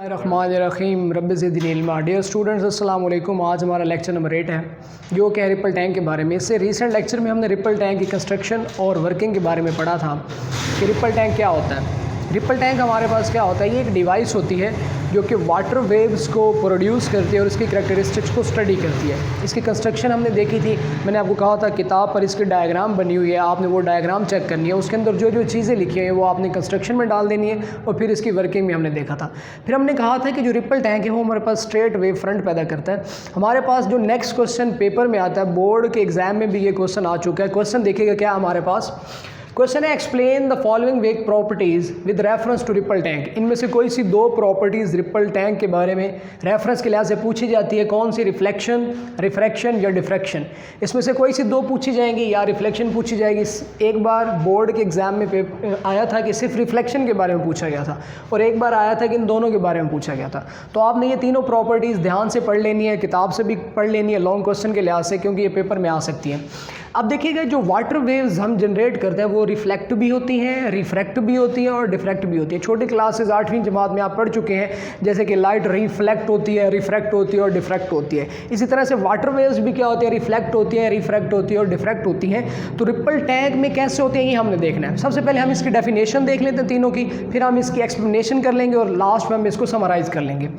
रहमानिर्रहीम rabbi ज़िदनी इल्मा। Dear students अस्सलाम वालेकुम। आज हमारा लेक्चर नंबर 8 है जो कि है रिपल टैंक के बारे में। इससे रीसेंट लेक्चर में हमने रिपल टैंक की कंस्ट्रक्शन और वर्किंग के बारे में पढ़ा था कि रिपल टैंक क्या होता है। रिपल टैंक हमारे पास क्या होता है, ये एक डिवाइस होती है जो कि वाटर वेव्स को प्रोड्यूस करती है और इसकी करैक्टरिस्टिक्स को स्टडी करती है। इसकी कंस्ट्रक्शन हमने देखी थी, मैंने आपको कहा था किताब पर इसकी डायग्राम बनी हुई है, आपने वो डायग्राम चेक करनी है, उसके अंदर जो जो चीज़ें लिखी हैं वो आपने कंस्ट्रक्शन में डाल देनी है और फिर इसकी वर्किंग में हमने देखा था। फिर हमने कहा था कि जो रिपल टैंक है वो हमारे पास स्ट्रेट वेव फ्रंट पैदा करता है। हमारे पास जो नेक्स्ट क्वेश्चन पेपर में आता है, बोर्ड के एग्जाम में भी ये क्वेश्चन आ चुका है। क्वेश्चन देखिएगा क्या हमारे पास क्वेश्चन है, explain the following wave properties with reference to ripple tank. इनमें से कोई सी दो प्रॉपर्टीज़ रिपल टैंक के बारे में रेफरेंस के लिहाज से पूछी जाती है। कौन सी? रिफ्लेक्शन, रिफ्रैक्शन या डिफ्रैक्शन। इसमें से कोई सी दो पूछी जाएंगी या रिफ्लेक्शन पूछी जाएगी। एक बार बोर्ड के एग्जाम में आया था कि सिर्फ रिफ्लेक्शन के बारे में पूछा गया था और एक बार आया था कि इन दोनों के बारे में पूछा गया था। तो आपने ये तीनों प्रॉपर्टीज़ ध्यान से पढ़ लेनी है, किताब से भी पढ़ लेनी है लॉन्ग क्वेश्चन के लिहाज से, क्योंकि ये पेपर में आ सकती है। अब देखिएगा, जो वाटर वेव्स हम जनरेट करते हैं वो रिफ्लेक्ट भी होती हैं, रिफ्रैक्ट भी होती हैं और डिफ्रैक्ट भी होती है। छोटी क्लासेस 8वीं जमात में आप पढ़ चुके हैं, जैसे कि लाइट रिफ्लेक्ट होती है, रिफ्रैक्ट होती है और डिफ्रैक्ट होती है। इसी तरह से वाटर वेव्स भी क्या होती है, रिफ्लेक्ट होती है, रिफ्रैक्ट होती है और डिफ्रैक्ट होती हैं। तो रिपल टैंक में कैसे होते हैं ये हमने देखना है। सबसे पहले हम इसकी डेफिनेशन देख लेते हैं तीनों की, फिर हम इसकी एक्सप्लेनेशन कर लेंगे और लास्ट में हम इसको समराइज़ कर लेंगे।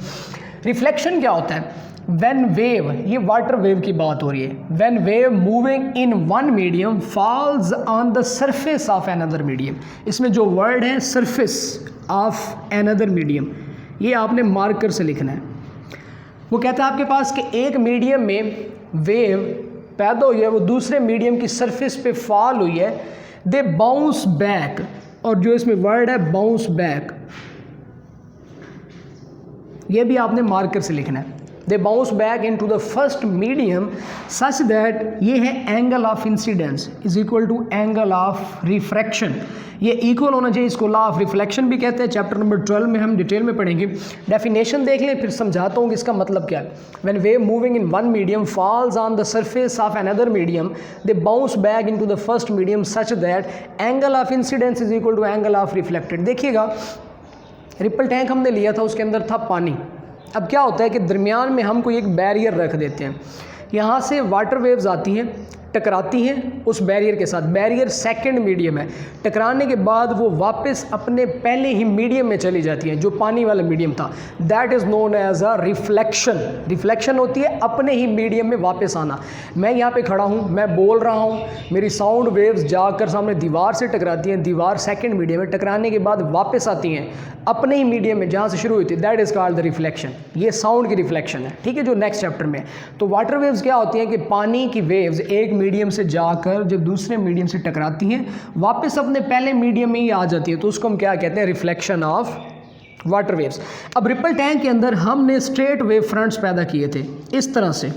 रिफ्लेक्शन क्या होता है? When वेव, ये वाटर वेव की बात हो रही है, when wave moving in one medium falls on the surface of another medium. इसमें जो वर्ड है सरफेस ऑफ अनदर मीडियम, ये आपने मार्कर से लिखना है। वो कहता है आपके पास कि एक मीडियम में वेव पैदा हुई है, वो दूसरे मीडियम की सरफेस पे फॉल हुई है, दे बाउंस बैक, और जो इसमें वर्ड है बाउंस बैक, ये भी आपने मार्कर से लिखना है। They bounce back in to the first medium such that, ये है angle of incidence is equal to angle of refraction. ये इक्वल होना चाहिए, इसको लॉ ऑफ रिफ्लेक्शन भी कहते हैं। चैप्टर नंबर 12 में हम डिटेल में पढ़ेंगे। डेफिनेशन देख लें फिर समझाता हूँ कि इसका मतलब क्या है। When wave moving in one medium falls on the surface of another medium, they bounce back in to the first medium such that angle of incidence is equal to angle of reflected. देखिएगा, ripple tank हमने लिया था, उसके अंदर था पानी। अब क्या होता है कि दरमियान में हम कोई एक बैरियर रख देते हैं, यहाँ से वाटर वेव्स आती हैं, टकराती हैं उस बैरियर के साथ। बैरियर सेकंड मीडियम है, टकराने के बाद वो वापस अपने पहले ही मीडियम में चली जाती हैं जो पानी वाला मीडियम था। That is known as a reflection. Reflection होती है अपने ही मीडियम में वापस आना। मैं यहाँ पे खड़ा हूँ, मैं बोल रहा हूँ, मेरी साउंड वेव्स जाकर सामने दीवार से टकराती हैं, दीवार सेकंड मीडियम में, टकराने के बाद वापस आती हैं अपने ही मीडियम में जहाँ से शुरू हुई थी। That is called the reflection. ये साउंड की रिफ्लेक्शन है, ठीक है, जो नेक्स्ट चैप्टर में। तो वाटर वेव्स क्या होती हैं कि पानी की वेव्स एक मीडियम से जाकर जब दूसरे मीडियम से टकराती हैं वापस अपने पहले मीडियम में ही आ जाती है, तो उसको हम क्या कहते हैं, रिफ्लेक्शन ऑफ वाटर वेव्स। अब रिपल टैंक के अंदर हमने स्ट्रेट वेव फ्रंट्स पैदा किए थे, इस तरह से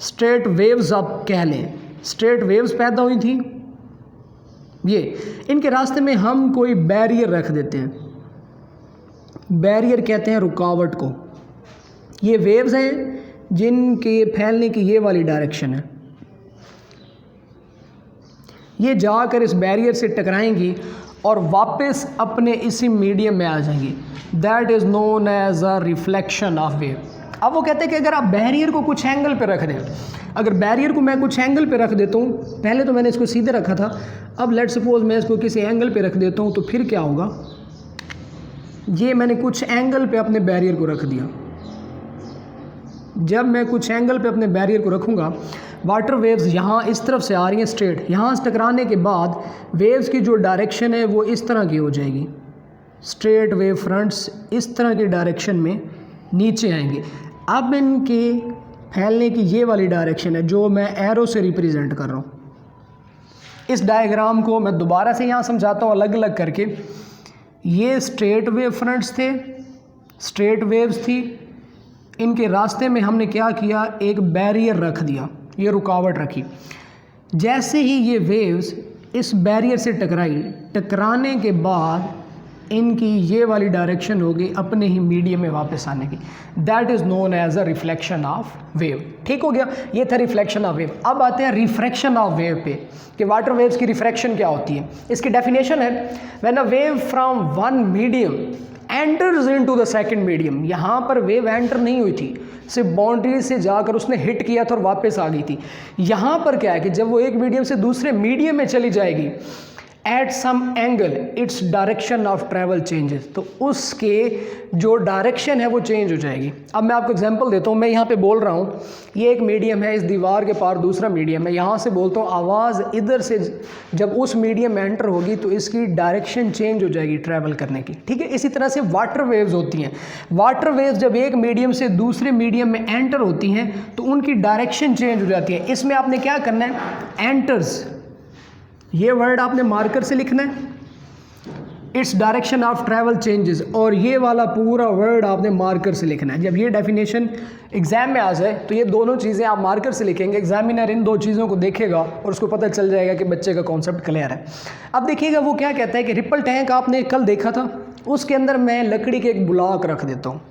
स्ट्रेट वेव्स आप कह लें, स्ट्रेट वेव्स पैदा हुई थी। ये इनके रास्ते में हम कोई बैरियर रख देते हैं, बैरियर कहते हैं रुकावट को। ये वेव्स हैं जिनके फैलने की ये वाली डायरेक्शन है, ये जाकर इस बैरियर से टकराएंगी और वापस अपने इसी मीडियम में आ जाएंगी। That is known as a reflection of wave. अब वो कहते हैं कि अगर आप बैरियर को कुछ एंगल पे रख दें, अगर बैरियर को मैं कुछ एंगल पे रख देता हूँ, पहले तो मैंने इसको सीधे रखा था, अब लेट सपोज मैं इसको किसी एंगल पे रख देता हूँ, तो फिर क्या होगा, ये मैंने कुछ एंगल पे अपने बैरियर को रख दिया। जब मैं कुछ एंगल पे अपने बैरियर को रखूँगा, वाटर वेव्स यहाँ इस तरफ से आ रही हैं स्ट्रेट, यहाँ से टकराने के बाद वेव्स की जो डायरेक्शन है वो इस तरह की हो जाएगी। स्ट्रेट वेव फ्रंट्स इस तरह की डायरेक्शन में नीचे आएंगे। अब इनके फैलने की ये वाली डायरेक्शन है जो मैं एरो से रिप्रेजेंट कर रहा हूँ। इस डायग्राम को मैं दोबारा से यहाँ समझाता हूँ अलग अलग करके। ये स्ट्रेट वेव फ्रंट्स थे, स्ट्रेट वेव्स थी, इनके रास्ते में हमने क्या किया, एक बैरियर रख दिया, ये रुकावट रखी। जैसे ही ये वेव्स इस बैरियर से टकराई, टकराने के बाद इनकी ये वाली डायरेक्शन होगी अपने ही मीडियम में वापस आने की। That is known as a reflection of wave. ठीक हो गया, ये था रिफ्लेक्शन ऑफ वेव। अब आते हैं रिफ्रैक्शन ऑफ वेव पे कि वाटर वेव्स की रिफ्रैक्शन क्या होती है। इसकी डेफिनेशन है, when a wave from one medium enters into the second medium, यहाँ पर वेव एंटर नहीं हुई थी, सिर्फ बाउंड्री से जाकर उसने हिट किया था और वापस आ गई थी। यहाँ पर क्या है कि जब वो एक मीडियम से दूसरे मीडियम में चली जाएगी, at some angle its direction of travel changes, तो उसके जो डायरेक्शन है वो चेंज हो जाएगी। अब मैं आपको एग्जांपल देता हूँ, मैं यहाँ पे बोल रहा हूँ, ये एक मीडियम है, इस दीवार के पार दूसरा मीडियम है, यहाँ से बोलता हूँ, आवाज़ इधर से जब उस मीडियम में एंटर होगी तो इसकी डायरेक्शन चेंज हो जाएगी ट्रैवल करने की, ठीक है। इसी तरह से वाटर वेव्स होती हैं, वाटर वेव्स जब एक मीडियम से दूसरे मीडियम में एंटर होती हैं तो उनकी डायरेक्शन चेंज हो जाती है। इसमें आपने क्या करना है, एंटर्स, ये वर्ड आपने मार्कर से लिखना है, it's direction of travel changes, और ये वाला पूरा वर्ड आपने मार्कर से लिखना है। जब ये डेफिनेशन एग्जाम में आ जाए तो ये दोनों चीज़ें आप मार्कर से लिखेंगे, एग्जामिनर इन दो चीज़ों को देखेगा और उसको पता चल जाएगा कि बच्चे का कॉन्सेप्ट क्लियर है। अब देखिएगा वो क्या कहता है कि रिपल टैंक आपने कल देखा था, उसके अंदर मैं लकड़ी के एक ब्लॉक रख देता हूँ,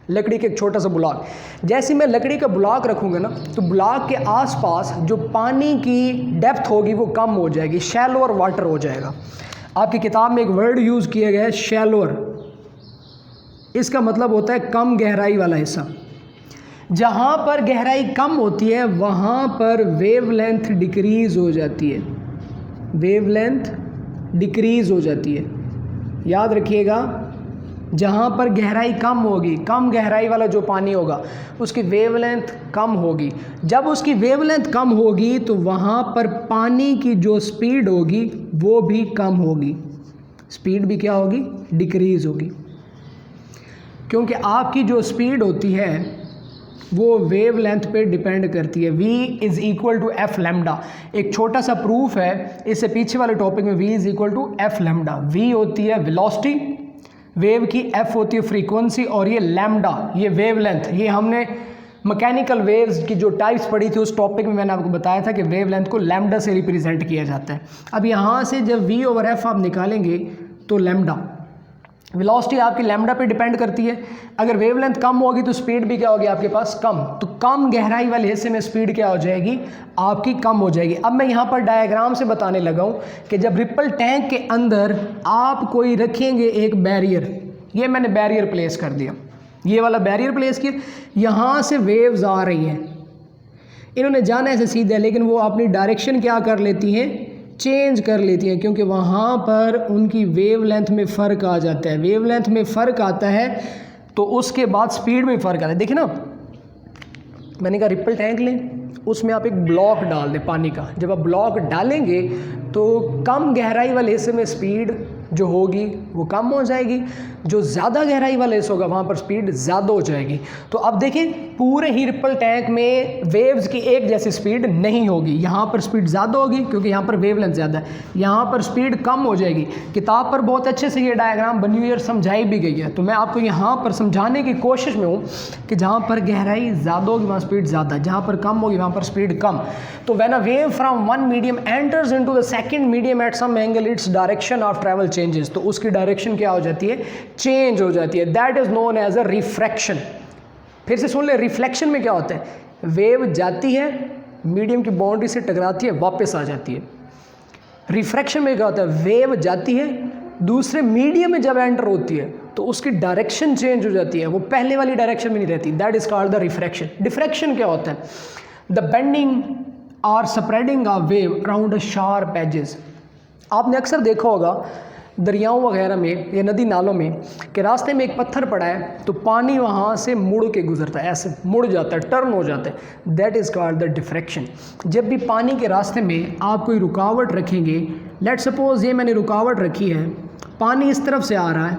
लकड़ी के एक छोटा सा ब्लॉक। जैसे मैं लकड़ी का ब्लॉक रखूँगा ना तो ब्लॉक के आसपास जो पानी की डेप्थ होगी वो कम हो जाएगी, शैलोअर वाटर हो जाएगा। आपकी किताब में एक वर्ड यूज़ किया गया है शैलोअर, इसका मतलब होता है कम गहराई वाला हिस्सा। जहाँ पर गहराई कम होती है वहाँ पर वेवलेंथ डिक्रीज़ हो जाती है, वेवलेंथ डिक्रीज़ हो जाती है। याद रखिएगा, जहाँ पर गहराई कम होगी, कम गहराई वाला जो पानी होगा उसकी वेवलेंथ कम होगी। जब उसकी वेवलेंथ कम होगी तो वहाँ पर पानी की जो स्पीड होगी वो भी कम होगी, स्पीड भी क्या होगी, डिक्रीज़ होगी, क्योंकि आपकी जो स्पीड होती है वो वेवलेंथ पे डिपेंड करती है। v is equal to f lambda, एक छोटा सा प्रूफ है इससे पीछे वाले टॉपिक में, v is equal to f lambda. v होती है वेलोसिटी वेव की, f होती है फ्रीक्वेंसी, और ये लैम्डा ये वेवलेंथ। ये हमने मैकेनिकल वेव्स की जो टाइप्स पढ़ी थी उस टॉपिक में मैंने आपको बताया था कि वेवलेंथ को लैम्डा से रिप्रेजेंट किया जाता है। अब यहाँ से जब v ओवर f आप निकालेंगे तो लैम्डा, वेलोसिटी आपकी लैम्डा पे डिपेंड करती है। अगर वेवलेंथ कम होगी तो स्पीड भी क्या होगी आपके पास, कम। तो कम गहराई वाले हिस्से में स्पीड क्या हो जाएगी आपकी, कम हो जाएगी। अब मैं यहाँ पर डायग्राम से बताने लगा हूँ कि जब रिपल टैंक के अंदर आप कोई रखेंगे एक बैरियर, ये मैंने बैरियर प्लेस कर दिया, ये वाला बैरियर प्लेस किया, यहाँ से वेव्स आ रही हैं, इन्होंने जाना ऐसे सीधा, लेकिन वो अपनी डायरेक्शन क्या कर लेती हैं, चेंज कर लेती हैं, क्योंकि वहाँ पर उनकी वेवलेंथ में फ़र्क आ जाता है। वेवलेंथ में फ़र्क आता है तो उसके बाद स्पीड में फ़र्क आता है। देखिए ना, मैंने कहा रिपल टैंक लें, उसमें आप एक ब्लॉक डाल दें पानी का। जब आप ब्लॉक डालेंगे तो कम गहराई वाले हिस्से में स्पीड जो होगी वो कम हो जाएगी, जो ज़्यादा गहराई वाला हिस्सा होगा वहाँ पर स्पीड ज़्यादा हो जाएगी। तो अब देखिए पूरे ही रिपल टैंक में वेव्स की एक जैसी स्पीड नहीं होगी, यहाँ पर स्पीड ज़्यादा होगी क्योंकि यहाँ पर वेवलेंथ ज़्यादा है, यहाँ पर स्पीड कम हो जाएगी। किताब पर बहुत अच्छे से ये डायग्राम बनी हुई है और समझाई भी गई है, तो मैं आपको यहाँ पर समझाने की कोशिश में हूँ कि जहाँ पर गहराई ज़्यादा होगी वहाँ स्पीड ज़्यादा, जहाँ पर कम होगी वहाँ पर स्पीड कम। तो when a wave from one medium enters into the second medium at some angle its direction of travel changes, तो उसकी डायरेक्शन क्या हो जाती है, चेंज हो जाती है। That is known as a refraction. फिर से सुन ले, रिफ्लेक्शन में क्या होता है, वेव जाती है मीडियम की बाउंड्री से टकराती है वापस आ जाती है। रिफ्रैक्शन में क्या होता है, वेव जाती है दूसरे मीडियम में जब एंटर होती है तो उसकी डायरेक्शन चेंज हो जाती है, वो पहले वाली डायरेक्शन में नहीं रहती। That is called the refraction. Diffraction क्या होता है, द बेंडिंग और spreading of wave around sharp edges. आपने अक्सर देखा होगा दरियाओं वगैरह में या नदी नालों में कि रास्ते में एक पत्थर पड़ा है तो पानी वहाँ से मुड़ के गुजरता है, ऐसे मुड़ जाता है, टर्न हो जाता है। That is called the diffraction. जब भी पानी के रास्ते में आप कोई रुकावट रखेंगे, लेट सपोज ये मैंने रुकावट रखी है, पानी इस तरफ से आ रहा है,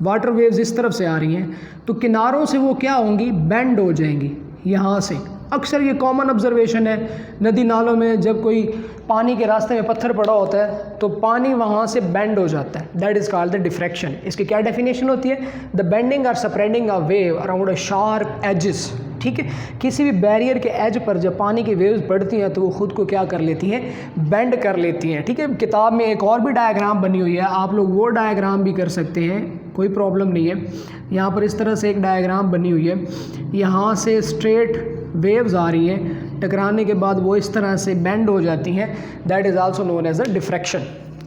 वाटर वेव्स इस तरफ से आ रही हैं, तो किनारों से वो क्या होंगी, बेंड हो जाएंगी यहाँ से। अक्सर ये कॉमन ऑब्जर्वेशन है नदी नालों में, जब कोई पानी के रास्ते में पत्थर पड़ा होता है तो पानी वहाँ से बेंड हो जाता है। That is called the diffraction. इसकी क्या डेफिनेशन होती है, द बेंडिंग और spreading of wave around a sharp edges. ठीक है, किसी भी बैरियर के एज पर जब पानी की वेव्स पड़ती हैं तो वो खुद को क्या कर लेती हैं, बेंड कर लेती हैं। ठीक है, किताब में एक और भी डायग्राम बनी हुई है, आप लोग वो डायग्राम भी कर सकते हैं, कोई प्रॉब्लम नहीं है। यहाँ पर इस तरह से एक डायग्राम बनी हुई है, यहाँ से स्ट्रेट वेव्स आ रही हैं, टकराने के बाद वो इस तरह से बेंड हो जाती हैं। That is also known as a diffraction.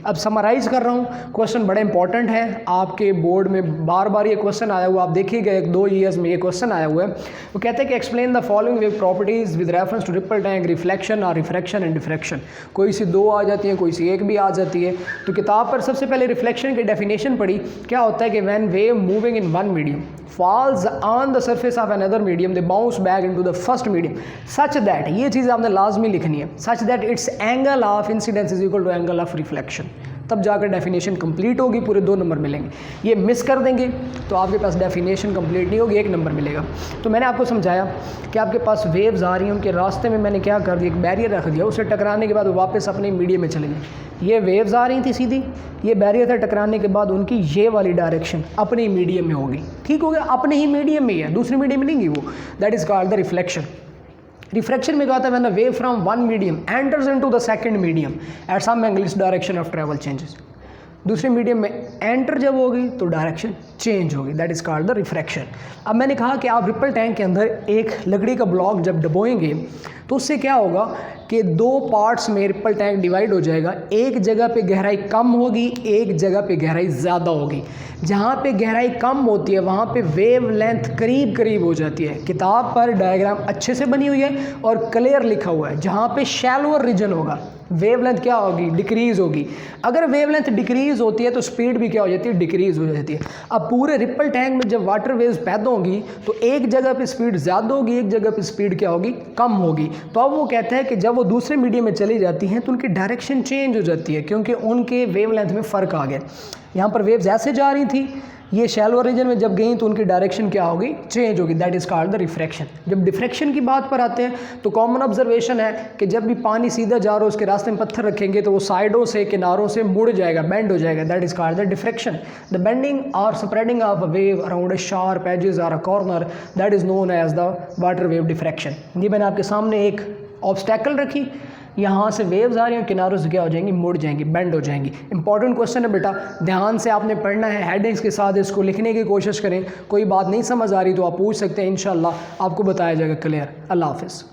अब समराइज़ कर रहा हूँ, क्वेश्चन बड़ा इंपॉर्टेंट है, आपके बोर्ड में बार बार ये क्वेश्चन आया हुआ, आप देखिएगा 2 ईयर्स में ये क्वेश्चन आया हुआ है। वो कहते हैं कि explain the following wave properties with reference to ripple tank, reflection और रिफ्रैक्शन एंड डिफ्रैक्शन। कोई सी 2 आ जाती है, कोई सी 1 भी आ जाती है। तो किताब पर सबसे पहले रिफ्लेक्शन की डेफिनेशन पढ़ी। क्या होता है कि when wave moving in one medium falls on the surface of another medium, they bounce back into the first medium such that, ये चीज़ आपने लाजमी लिखनी है, such that its angle of incidence is equal to angle of reflection। तब जाकर definition complete होगी, पूरे 2 number मिलेंगे। ये मिस कर देंगे तो आपके पास डेफिनेशन कंप्लीट नहीं होगी, 1 नंबर मिलेगा। तो मैंने आपको समझाया कि आपके पास वेव्स आ रही हैं, उनके रास्ते में मैंने क्या कर दिया, एक बैरियर रख दिया, उससे टकराने के बाद वो वापस अपने मीडियम में चले गए। ये वेव्स आ रही थी सीधी, ये बैरियर था, टकराने के बाद उनकी ये वाली डायरेक्शन अपने मीडियम में होगी। ठीक हो गया, अपने ही मीडियम में ही है, दूसरी मीडियम में नहीं गई वो। That is called the reflection. Refraction में क्या होता है, when a wave from one medium enters into the second medium at some angle its direction of travel changes. दूसरे मीडियम में एंटर जब होगी तो डायरेक्शन चेंज होगी, that is called the refraction. अब मैंने कहा कि आप रिपल टैंक के अंदर एक लकड़ी का ब्लॉक जब डबोएंगे तो उससे क्या होगा कि 2 पार्ट्स में रिपल टैंक डिवाइड हो जाएगा। एक जगह पे गहराई कम होगी, एक जगह पे गहराई ज़्यादा होगी। जहाँ पे गहराई कम होती है वहाँ पे वेव लेंथ करीब करीब हो जाती है। किताब पर डायग्राम अच्छे से बनी हुई है और क्लियर लिखा हुआ है। जहाँ पे शैलोअर रीजन होगा वेवलेंथ क्या होगी, डिक्रीज़ होगी। अगर वेवलेंथ डिक्रीज़ होती है तो स्पीड भी क्या हो जाती है, डिक्रीज़ हो जाती है। अब पूरे रिपल टैंक में जब वाटर वेव्स पैदा होंगी तो एक जगह पे स्पीड ज़्यादा होगी, एक जगह पे स्पीड क्या होगी, कम होगी। तो अब वो कहते हैं कि जब वो दूसरे मीडियम में चली जाती हैं तो उनकी डायरेक्शन चेंज हो जाती है, क्योंकि उनके वेवलेंथ में फ़र्क आ गया। यहाँ पर वेव्स ऐसे जा रही थी, ये शैलोअर रीजन में जब गई तो उनकी डायरेक्शन क्या होगी, चेंज होगी। That is called the refraction. जब डिफ्रैक्शन की बात पर आते हैं तो कॉमन ऑब्जर्वेशन है कि जब भी पानी सीधा जा रहा हो उसके रास्ते में पत्थर रखेंगे तो वो साइडों से, किनारों से मुड़ जाएगा, बेंड हो जाएगा। That is called the diffraction. The bending और spreading of a wave around a sharp edges और a corner, that is known as the water wave diffraction. ये मैंने आपके सामने एक ऑब्स्टैकल रखी, यहाँ से वेव्स आ रही हैं, किनारों से क्या हो जाएंगी, मुड़ जाएंगी, बेंड हो जाएंगी। इंपॉर्टेंट क्वेश्चन है बेटा, ध्यान से आपने पढ़ना है, हेडिंग्स के साथ इसको लिखने की कोशिश करें। कोई बात नहीं समझ आ रही तो आप पूछ सकते हैं, इंशाल्लाह आपको बताया जाएगा क्लियर। अल्लाह हाफ़िज़।